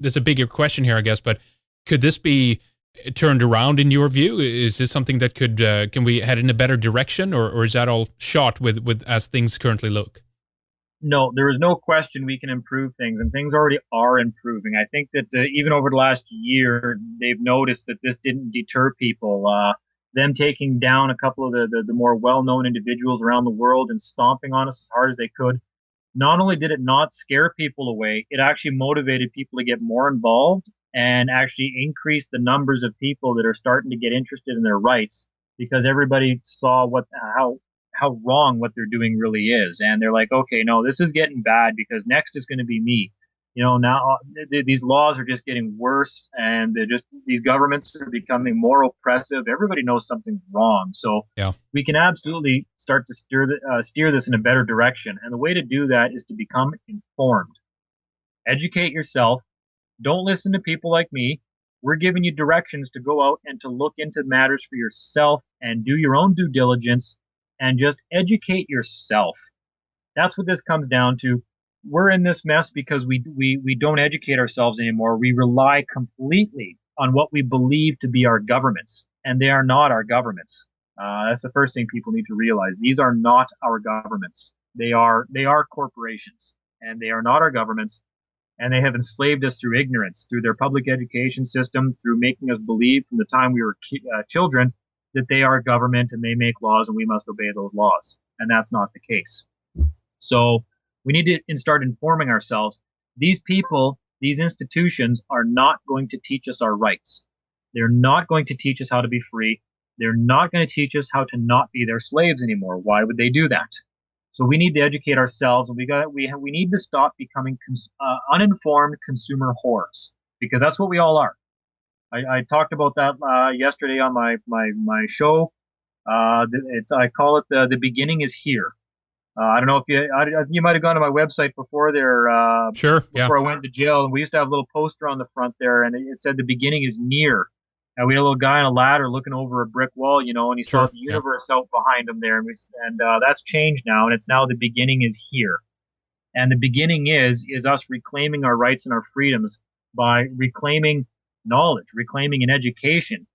there's a bigger question here, I guess, but could this be turned around in your view? Is this something that could, can we head in a better direction, or is that all shot with as things currently look? No, there is no question we can improve things, and things already are improving. I think that even over the last year, they've noticed that this didn't deter people. Them taking down a couple of the more well-known individuals around the world and stomping on us as hard as they could. Not only did it not scare people away, it actually motivated people to get more involved and actually increase the numbers of people that are starting to get interested in their rights because everybody saw how wrong what they're doing really is, and they're like, okay, no, this is getting bad because next is going to be me. Now these laws are just getting worse, and these governments are becoming more oppressive. Everybody knows something's wrong, so Yeah. we can absolutely start to steer this in a better direction. And the way to do that is to become informed. Educate yourself. Don't listen to people like me. We're giving you directions to go out and to look into matters for yourself and do your own due diligence and just educate yourself. That's what this comes down to. We're in this mess because we don't educate ourselves anymore. We rely completely on what we believe to be our governments, and they are not our governments. That's the first thing people need to realize. These are not our governments. They are corporations, and they are not our governments. And they have enslaved us through ignorance, through their public education system, through making us believe from the time we were children that they are government and they make laws and we must obey those laws. And that's not the case. So we need to start informing ourselves. These people, these institutions are not going to teach us our rights. They're not going to teach us how to be free. They're not going to teach us how to not be their slaves anymore. Why would they do that? So we need to educate ourselves, and we need to stop becoming uninformed consumer whores, because that's what we all are. I talked about that yesterday on my show. I call it the beginning is here. I don't know if you might have gone to my website before there Sure. Yeah. before I went to jail, and we used to have a little poster on the front there, and it said the beginning is near. And we had a little guy on a ladder looking over a brick wall, and he saw Sure. the Yeah. universe out behind him there, and that's changed now, and it's now the beginning is here. And the beginning is us reclaiming our rights and our freedoms by reclaiming knowledge, reclaiming an education,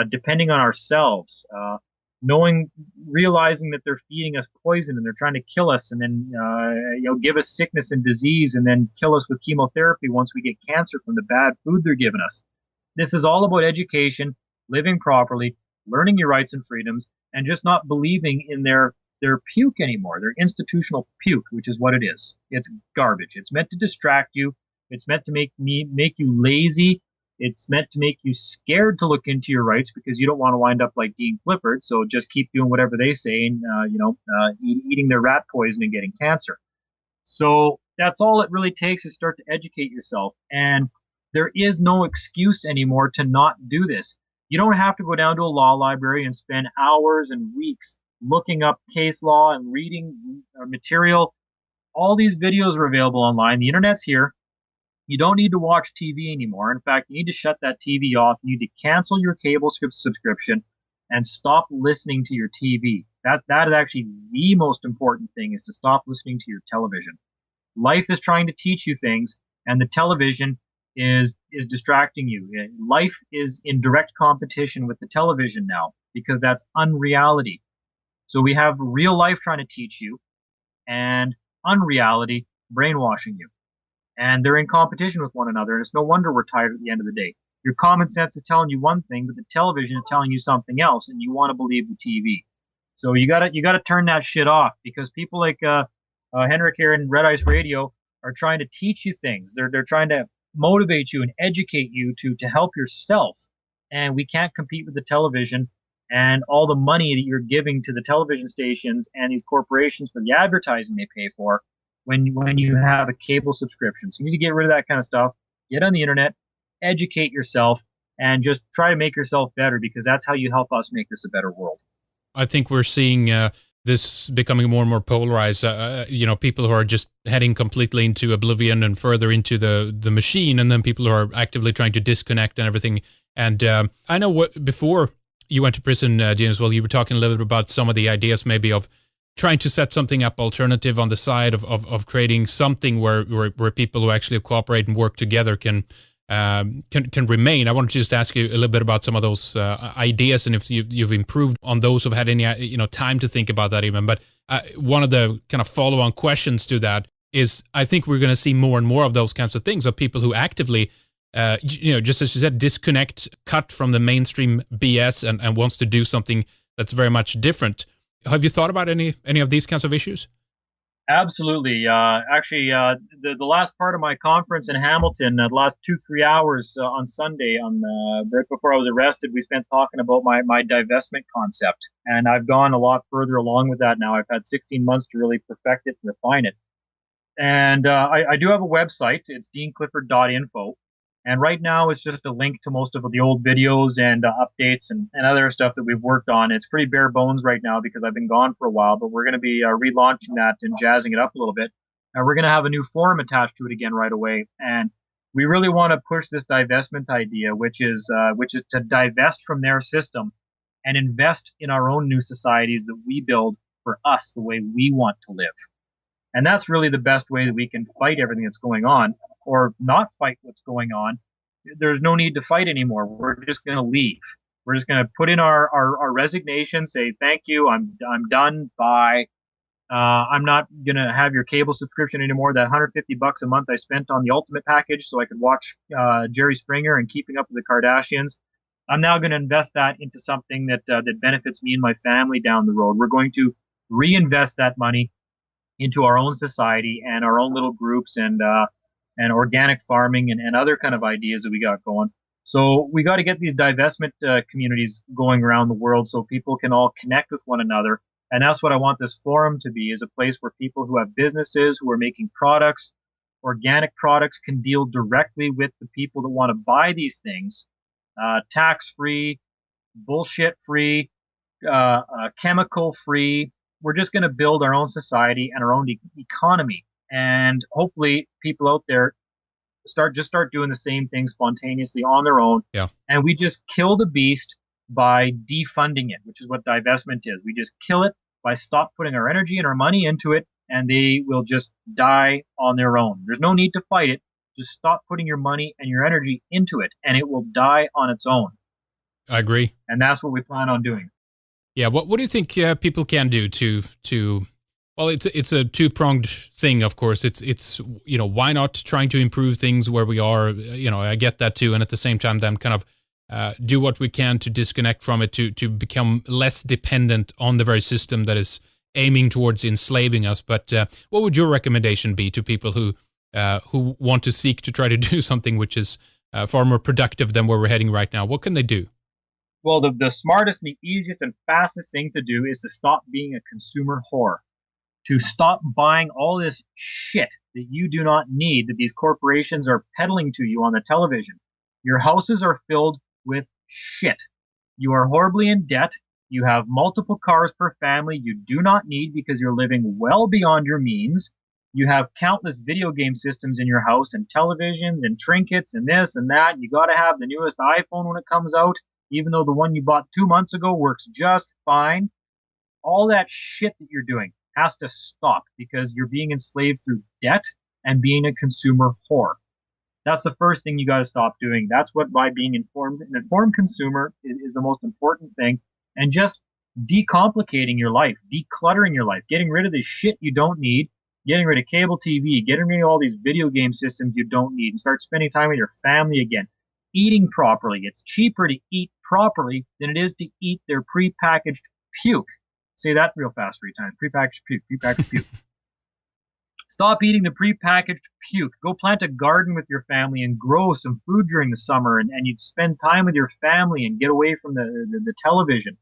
depending on ourselves, knowing, realizing that they're feeding us poison and they're trying to kill us, and then give us sickness and disease, and then kill us with chemotherapy once we get cancer from the bad food they're giving us. This is all about education, living properly, learning your rights and freedoms, and just not believing in their puke anymore, their institutional puke, which is what it is. It's garbage. It's meant to distract you. It's meant to make you lazy. It's meant to make you scared to look into your rights because you don't want to wind up like Dean Clifford. So just keep doing whatever they say and eating their rat poison and getting cancer. So that's all it really takes is start to educate yourself. And there is no excuse anymore to not do this. You don't have to go down to a law library and spend hours and weeks looking up case law and reading material. All these videos are available online. The internet's here. You don't need to watch TV anymore. In fact, you need to shut that TV off. You need to cancel your cable subscription and stop listening to your TV. That is actually the most important thing, is to stop listening to your television. Life is trying to teach you things, and the television is distracting you. Life is in direct competition with the television now because that's unreality. So we have real life trying to teach you and unreality brainwashing you. And they're in competition with one another, and it's no wonder we're tired at the end of the day. Your common sense is telling you one thing, but the television is telling you something else, and you want to believe the TV. So you gotta turn that shit off, because people like Henrik here in Red Ice Radio are trying to teach you things. They're trying to motivate you and educate you to help yourself. And we can't compete with the television and all the money that you're giving to the television stations and these corporations for the advertising they pay for when you have a cable subscription. So you need to get rid of that kind of stuff. Get on the internet, educate yourself, and just try to make yourself better, because that's how you help us make this a better world. I think we're seeing this becoming more and more polarized. People who are just heading completely into oblivion and further into the machine, and then people who are actively trying to disconnect and everything. And I know before you went to prison, Dean, as well, you were talking a little bit about some of the ideas maybe of trying to set something up alternative on the side of creating something where people who actually cooperate and work together can remain. I want to just ask you a little bit about some of those ideas, and if you've improved on those, who've had any time to think about that even. But one of the kind of follow-on questions to that is, I think we're going to see more and more of those kinds of things, of people who actively, just as you said, disconnect, cut from the mainstream BS, and wants to do something that's very much different. Have you thought about any of these kinds of issues? Absolutely. Actually, the last part of my conference in Hamilton, the last 2-3 hours on Sunday, right before I was arrested, we spent talking about my divestment concept, and I've gone a lot further along with that now. I've had 16 months to really perfect it and refine it. And I do have a website. It's deanclifford.info. And right now it's just a link to most of the old videos and updates and other stuff that we've worked on. It's pretty bare bones right now because I've been gone for a while, but we're going to be relaunching that and jazzing it up a little bit. And we're going to have a new forum attached to it again right away. And we really want to push this divestment idea, which is to divest from their system and invest in our own new societies that we build for us the way we want to live. And that's really the best way that we can fight everything that's going on, or not fight what's going on. There's no need to fight anymore. We're just going to leave. We're just going to put in our resignation, say, thank you, I'm done, bye. I'm not going to have your cable subscription anymore. That $150 a month I spent on the Ultimate package so I could watch Jerry Springer and Keeping Up with the Kardashians, I'm now going to invest that into something that benefits me and my family down the road. We're going to reinvest that money into our own society and our own little groups and organic farming and other kind of ideas that we got going. So we got to get these divestment communities going around the world so people can all connect with one another. And that's what I want this forum to be, is a place where people who have businesses, who are making products, organic products, can deal directly with the people that want to buy these things, tax-free, bullshit-free, chemical-free. We're just going to build our own society and our own economy. And hopefully people out there start doing the same thing spontaneously on their own. Yeah. And we just kill the beast by defunding it, which is what divestment is. We just kill it by stop putting our energy and our money into it, and they will just die on their own. There's no need to fight it. Just stop putting your money and your energy into it, and it will die on its own. I agree. And that's what we plan on doing. Yeah. What do you think people can do to well, it's a two-pronged thing, of course. It's why not trying to improve things where we are? I get that too, and at the same time, then kind of do what we can to disconnect from it, to become less dependent on the very system that is aiming towards enslaving us. But what would your recommendation be to people who want to seek to try to do something which is far more productive than where we're heading right now? What can they do? Well, the smartest and the easiest and fastest thing to do is to stop being a consumer whore. To stop buying all this shit that you do not need, that these corporations are peddling to you on the television. Your houses are filled with shit. You are horribly in debt. You have multiple cars per family you do not need because you're living well beyond your means. You have countless video game systems in your house and televisions and trinkets and this and that. You got to have the newest iPhone when it comes out, even though the one you bought 2 months ago works just fine. All that shit that you're doing has to stop because you're being enslaved through debt and being a consumer whore. That's the first thing you got to stop doing. That's what by being an informed consumer is the most important thing. And just decomplicating your life, decluttering your life, getting rid of the shit you don't need, getting rid of cable TV, getting rid of all these video game systems you don't need, and start spending time with your family again. Eating properly. It's cheaper to eat properly than it is to eat their prepackaged puke. Say that real fast 3 times. Prepackaged puke, prepackaged puke. Stop eating the prepackaged puke. Go plant a garden with your family and grow some food during the summer, and you'd spend time with your family and get away from the television.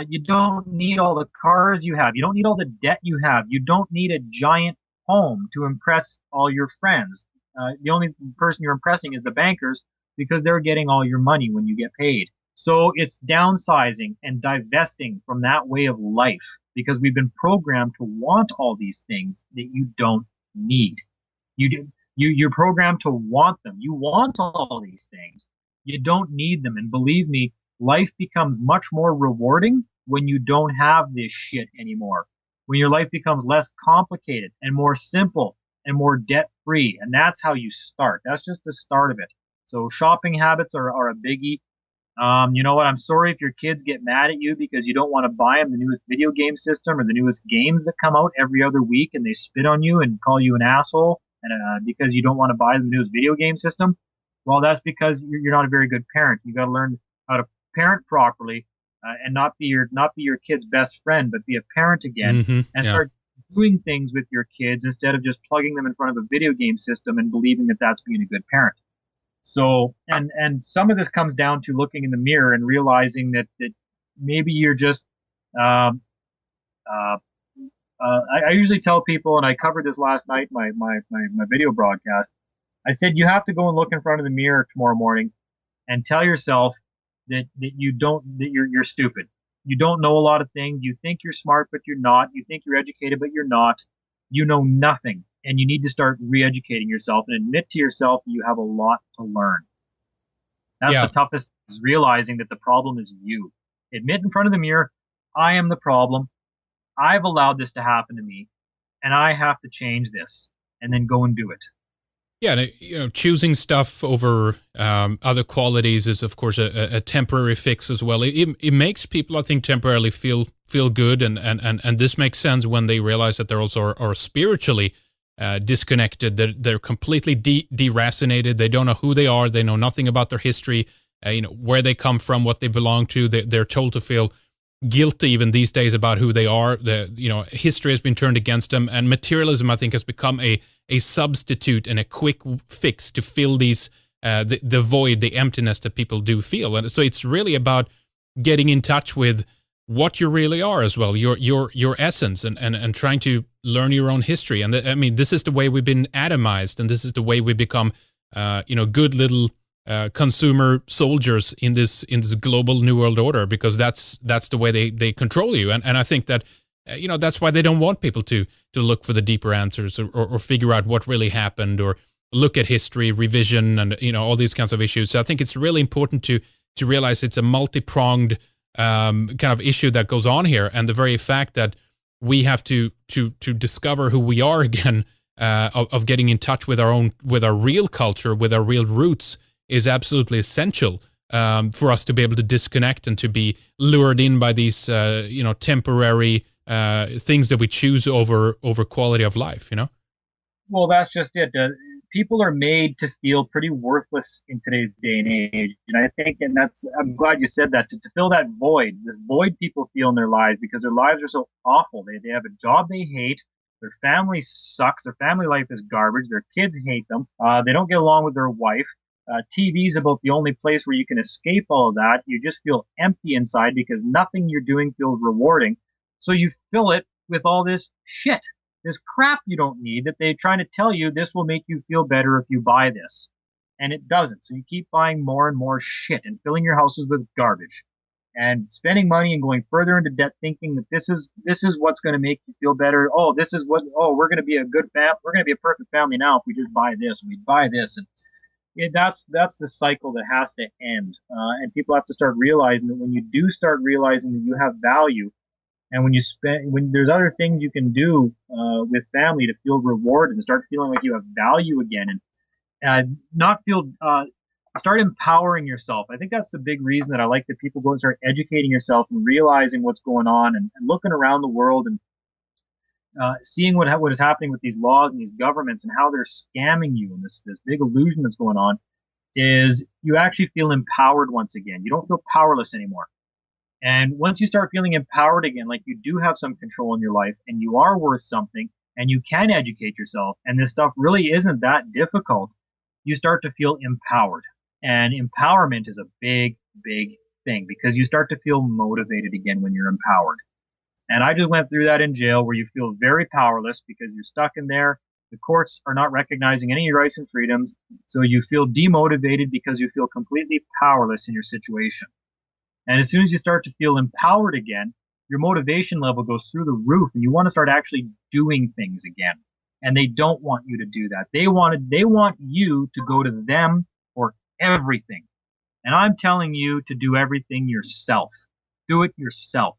You don't need all the cars you have. You don't need all the debt you have. You don't need a giant home to impress all your friends. The only person you're impressing is the bankers because they're getting all your money when you get paid. So it's downsizing and divesting from that way of life because we've been programmed to want all these things that you don't need. You're programmed to want them. You want all these things. You don't need them. And believe me, life becomes much more rewarding when you don't have this shit anymore. when your life becomes less complicated and more simple and more debt free. And that's how you start. That's just the start of it. So shopping habits are a biggie. You know what? I'm sorry if your kids get mad at you because you don't want to buy them the newest video game system or the newest games that come out every other week, and they spit on you and call you an asshole, and because you don't want to buy the newest video game system. Well, that's because you're not a very good parent. You got to learn how to parent properly, and not be your kid's best friend, but be a parent again, and Yeah. start doing things with your kids instead of just plugging them in front of a video game system and believing that that's being a good parent. So, and some of this comes down to looking in the mirror and realizing that maybe you're just, um, uh, I usually tell people, and I covered this last night in my video broadcast. I said you have to go and look in front of the mirror tomorrow morning and tell yourself that you're stupid. You don't know a lot of things. You think you're smart, but you're not. You think you're educated, but you're not. You know nothing, and you need to start re-educating yourself and admit to yourself that you have a lot to learn. That's the Yeah. toughest, is realizing that the problem is you. Admit in front of the mirror, I am the problem. I've allowed this to happen to me, and I have to change this, and then go and do it. Yeah, and, choosing stuff over other qualities is, of course, a temporary fix as well. It makes people, I think, temporarily feel good, and this makes sense when they realize that they're also are spiritually disconnected. They're completely deracinated. They don't know who they are. They know nothing about their history. Where they come from, what they belong to. They're told to feel guilty even these days about who they are. History has been turned against them, and materialism, I think, has become a substitute and a quick fix to fill these the void, the emptiness that people do feel. And so it's really about getting in touch with what you really are as well, your essence, and trying to learn your own history. And I mean, this is the way we've been atomized, and this is the way we become good little consumer soldiers in this global new world order, because that's the way they control you. And I think that that's why they don't want people to look for the deeper answers, or figure out what really happened, or look at history, revision, and all these kinds of issues. So I think it's really important to realize it's a multi-pronged kind of issue that goes on here, and the very fact that we have to discover who we are again, of getting in touch with our real culture, with our real roots, is absolutely essential for us to be able to disconnect and to be lured in by these temporary things that we choose over quality of life. Well, that's just it. People are made to feel pretty worthless in today's day and age, and I think, and I'm glad you said that, to fill that void, this void people feel in their lives because their lives are so awful. They have a job they hate. Their family sucks. Their family life is garbage. Their kids hate them. They don't get along with their wife. TV is about the only place where you can escape all of that. You just feel empty inside because nothing you're doing feels rewarding. So you fill it with all this shit, this crap you don't need, that they're trying to tell you this will make you feel better if you buy this. And it doesn't. So you keep buying more and more shit and filling your houses with garbage and spending money and going further into debt, thinking that this is what's going to make you feel better. Oh, we're going to be a good we're going to be a perfect family now if we just buy this, we buy this. And that's the cycle that has to end. And people have to start realizing that when you do start realizing that you have value, and when there's other things you can do with family to feel rewarded and start feeling like you have value again, and not feel start empowering yourself. I think that's the big reason that I like that people go and start educating yourself and realizing what's going on, and looking around the world and seeing what is happening with these laws and these governments and how they're scamming you, and this big illusion that's going on, is you actually feel empowered once again. You don't feel powerless anymore. And once you start feeling empowered again, like you do have some control in your life and you are worth something and you can educate yourself and this stuff really isn't that difficult, you start to feel empowered. And empowerment is a big, big thing because you start to feel motivated again when you're empowered. And I just went through that in jail, where you feel very powerless because you're stuck in there. The courts are not recognizing any of your rights and freedoms. So you feel demotivated because you feel completely powerless in your situation. And as soon as you start to feel empowered again, your motivation level goes through the roof and you want to start actually doing things again. And they don't want you to do that. They want you to go to them for everything. And I'm telling you to do everything yourself. Do it yourself.